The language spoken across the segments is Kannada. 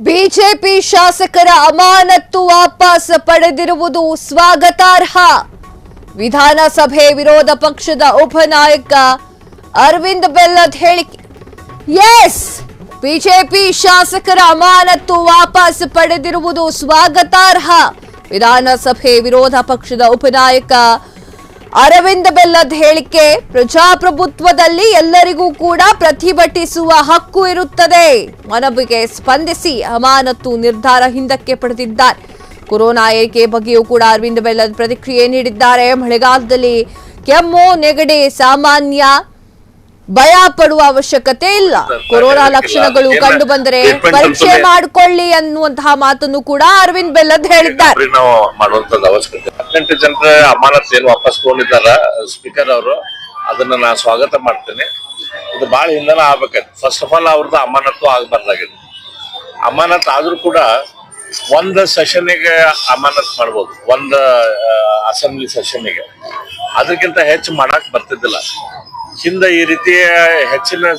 ಬಿಜೆಪಿ ಶಾಸಕರ ಅಮಾನತ್ತು ವಾಪಸ್ ಪಡೆದಿರುವುದು ಸ್ವಾಗತಾರ್ಹ. ವಿಧಾನಸಭೆ ವಿರೋಧ ಪಕ್ಷದ ಉಪನಾಯಕ ಅರವಿಂದ್ ಬೆಲ್ಲದ್ ಹೇಳಿಕೆ. ಎಸ್, ಬಿಜೆಪಿ ಶಾಸಕರ ಅಮಾನತ್ತು ವಾಪಸ್ ಪಡೆದಿರುವುದು ಸ್ವಾಗತಾರ್ಹ. ವಿಧಾನಸಭೆ ವಿರೋಧ ಪಕ್ಷದ ಉಪನಾಯಕ ಅರವಿಂದ್ ಬೆಲ್ಲದ್ ಹೇಳಿಕೆ. ಪ್ರಜಾಪ್ರಭುತ್ವದಲ್ಲಿ ಎಲ್ಲರಿಗೂ ಕೂಡ ಪ್ರತಿಭಟಿಸುವ ಹಕ್ಕು ಇರುತ್ತದೆ. ಮನವಿಗೆ ಸ್ಪಂದಿಸಿ ಅಮಾನತು ನಿರ್ಧಾರ ಹಿಂದಕ್ಕೆ ಪಡೆದಿದ್ದಾರೆ. ಕೊರೋನಾ ಏರಿಕೆ ಬಗ್ಗೆಯೂ ಕೂಡ ಅರವಿಂದ್ ಬೆಲ್ಲದ್ ಪ್ರತಿಕ್ರಿಯೆ ನೀಡಿದ್ದಾರೆ. ಮಳೆಗಾಲದಲ್ಲಿ ಕೆಮ್ಮು ನೆಗಡಿ ಸಾಮಾನ್ಯ, ಭಯ ಪಡುವ ಅವಶ್ಯಕತೆ ಇಲ್ಲ. ಕೊರೋನಾ ಲಕ್ಷಣಗಳು ಕಂಡು ಬಂದರೆ ಪರೀಕ್ಷೆ ಮಾಡಿಕೊಳ್ಳಿ ಅನ್ನುವಂತಹ ಮಾತನ್ನು ಕೂಡ ಅರವಿಂದ್ ಬೆಲ್ಲದ್ ಹೇಳಿದ್ದಾರೆ. ಮಾಡುವಂತದ್ದು ಅವಶ್ಯಕತೆ 18 ಜನರ ಅಮಾನತ್ ಏನು ವಾಪಸ್ ತಗೊಂಡಿದ್ದಾರ ಸ್ಪೀಕರ್ ಅವರು, ಅದನ್ನ ನಾನು ಸ್ವಾಗತ ಮಾಡ್ತೇನೆ. ಇದು ಬಹಳ ಹಿಂದನ ಆಗ್ಬೇಕಾಯ್ತು. ಫಸ್ಟ್ ಆಫ್ ಆಲ್ ಅವ್ರದ್ದು ಅಮಾನತ್ತು ಆಗಬಾರ್ದಾಗಿದೆ. ಅಮಾನತ್ ಆದ್ರೂ ಕೂಡ ಒಂದ್ ಸೆಷನ್ಗೆ ಅಮಾನತ್ ಮಾಡ್ಬೋದು, ಒಂದ್ ಅಸೆಂಬ್ಲಿ ಸೆಷನ್ಗೆ. ಅದಕ್ಕಿಂತ ಹೆಚ್ಚು ಮಾಡಕ್ ಬರ್ತಿದ್ದಿಲ್ಲ. ಹಿಂದೆ ಈ ರೀತಿಯ ಹೆಚ್ಚಿನ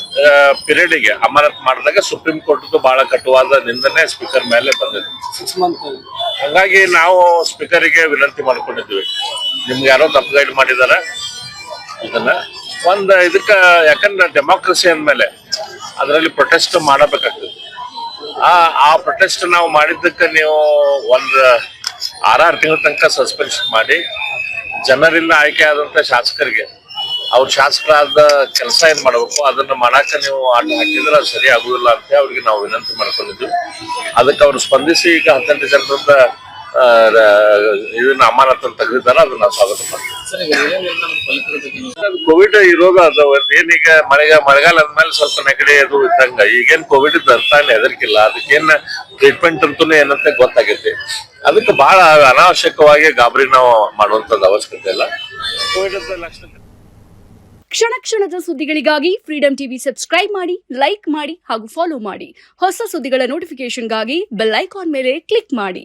ಪೀರಿಯಡ್ಗೆ ಅಮಾನತ್ ಮಾಡಿದಾಗ ಸುಪ್ರೀಂ ಕೋರ್ಟ್ ಬಹಳ ಕಟುವಾದ ನಿಂದನೆ ಸ್ಪೀಕರ್ ಮೇಲೆ ಬಂದಿದೆ. 6 months. ಹಂಗಾಗಿ ನಾವು ಸ್ಪೀಕರ್ಗೆ ವಿನಂತಿ ಮಾಡ್ಕೊಂಡಿದ್ವಿ, ನಿಮ್ಗೆ ಯಾರೋ ತಪ್ಪು ಗೈಡ್ ಮಾಡಿದಾರ ಇದನ್ನ ಇದಕ್ಕ. ಯಾಕಂದ್ರೆ ಡೆಮಾಕ್ರಸಿ ಅಂದ್ಮೇಲೆ ಅದರಲ್ಲಿ ಪ್ರೊಟೆಸ್ಟ್ ಮಾಡಬೇಕಾಗ್ತದೆ. ಆ ಪ್ರೊಟೆಸ್ಟ್ ನಾವು ಮಾಡಿದ್ದಕ್ಕೆ ನೀವು ಒಂದು 6 ತಿಂಗಳ ತನಕ ಸಸ್ಪೆನ್ಷನ್ ಮಾಡಿ ಜನರಿಂದ ಆಯ್ಕೆ ಆದಂತ ಶಾಸಕರಿಗೆ ಅವ್ರ ಶಾಸಕರಾದ ಕೆಲಸ ಏನ್ ಮಾಡ್ಬೇಕು ಅದನ್ನ ಮಾಡಾಕ ನೀವು ಅಡ್ಡ ಹಾಕಿದ್ರೆ ಅದು ಸರಿ ಆಗುದಿಲ್ಲ ಅಂತ ಅವ್ರಿಗೆ ನಾವು ವಿನಂತಿ ಮಾಡ್ಕೊಂಡಿದ್ವಿ. ಅದಕ್ಕೆ ಅವ್ರು ಸ್ಪಂದಿಸಿ ಈಗ 18 ಜನರಿಂದ ಇದನ್ನ ಅಮಾನತನ್ನು ತೆಗೆದಿದ್ದಾರೆ. ಅದನ್ನ ನಾವು ಸ್ವಾಗತ ಮಾಡ್ತೀವಿ. ಕೋವಿಡ್ ಇರೋದು ಅದು ಏನೀಗ ಮಳೆಗಾಲ ಅಂದ್ಮೇಲೆ ಸ್ವಲ್ಪ ನೆಗಡಿ ಅದು ಇದ್ದಂಗ. ಈಗೇನ್ ಕೋವಿಡ್ ಅಂತ ಹೆದರ್ಕಿಲ್ಲ. ಅದಕ್ಕೇನ್ ಟ್ರೀಟ್ಮೆಂಟ್ ಅಂತೂ ಏನಂತ ಗೊತ್ತಾಗೈತಿ. ಅದಕ್ಕೆ ಬಹಳ ಅನಾವಶ್ಯಕವಾಗಿ ಗಾಬರಿ ನಾವು ಮಾಡುವಂತದ್ದು ಅವಶ್ಯಕತೆ ಇಲ್ಲ. ಕೋವಿಡ್ ಲಕ್ಷಣ ಕ್ಷಣ ಕ್ಷಣದ ಸುದ್ದಿಗಳಿಗಾಗಿ ಫ್ರೀಡಂ ಟಿವಿ ಸಬ್ಸ್ಕ್ರೈಬ್ ಮಾಡಿ, ಲೈಕ್ ಮಾಡಿ ಹಾಗೂ ಫಾಲೋ ಮಾಡಿ. ಹೊಸ ಸುದ್ದಿಗಳ ನೋಟಿಫಿಕೇಶನ್ಗಾಗಿ ಬೆಲ್ ಐಕಾನ್ ಮೇಲೆ ಕ್ಲಿಕ್ ಮಾಡಿ.